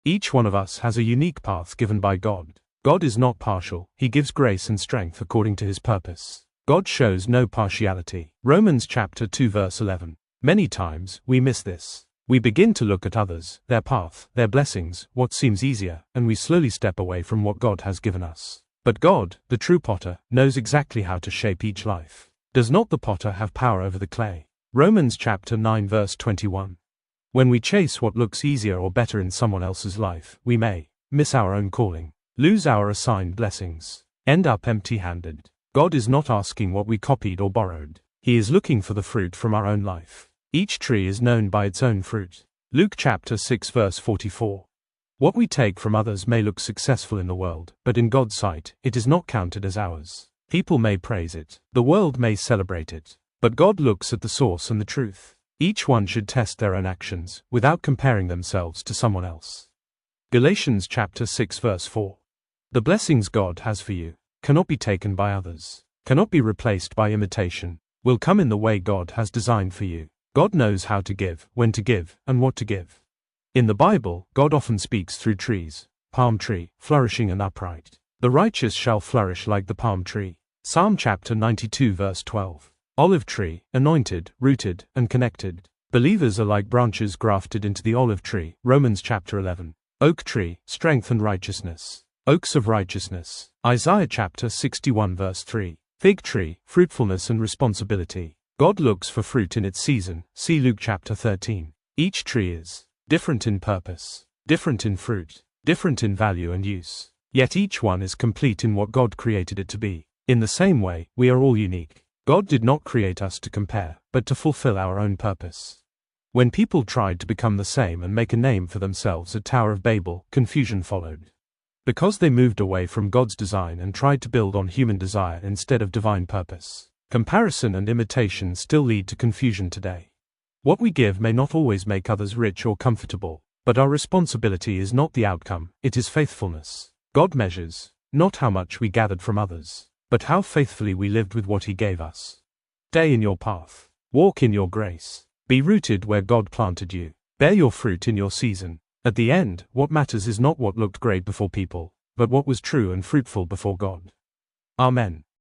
Each one of us has a unique path given by God. God is not partial, He gives grace and strength according to His purpose. God shows no partiality. Romans chapter 2 verse 11. Many times, we miss this. We begin to look at others, their path, their blessings, what seems easier, and we slowly step away from what God has given us. But God, the true potter, knows exactly how to shape each life. Does not the potter have power over the clay? Romans chapter 9 verse 21. When we chase what looks easier or better in someone else's life, we may miss our own calling, lose our assigned blessings, end up empty-handed. God is not asking what we copied or borrowed. He is looking for the fruit from our own life. Each tree is known by its own fruit. Luke chapter 6 verse 44. What we take from others may look successful in the world, but in God's sight, it is not counted as ours. People may praise it, the world may celebrate it, but God looks at the source and the truth. Each one should test their own actions, without comparing themselves to someone else. Galatians chapter 6 verse 4. The blessings God has for you cannot be taken by others, cannot be replaced by imitation, will come in the way God has designed for you. God knows how to give, when to give, and what to give. In the Bible, God often speaks through trees, palm tree, flourishing and upright. The righteous shall flourish like the palm tree. Psalm chapter 92 verse 12. Olive tree, anointed, rooted, and connected. Believers are like branches grafted into the olive tree. Romans chapter 11. Oak tree, strength and righteousness. Oaks of righteousness. Isaiah chapter 61 verse 3. Fig tree, fruitfulness and responsibility. God looks for fruit in its season. See Luke chapter 13. Each tree is different in purpose, different in fruit, different in value and use. Yet each one is complete in what God created it to be. In the same way, we are all unique. God did not create us to compare, but to fulfill our own purpose. When people tried to become the same and make a name for themselves at Tower of Babel, confusion followed. Because they moved away from God's design and tried to build on human desire instead of divine purpose. Comparison and imitation still lead to confusion today. What we give may not always make others rich or comfortable, but our responsibility is not the outcome, it is faithfulness. God measures, not how much we gathered from others, but how faithfully we lived with what He gave us. Stay in your path. Walk in your grace. Be rooted where God planted you. Bear your fruit in your season. At the end, what matters is not what looked great before people, but what was true and fruitful before God. Amen.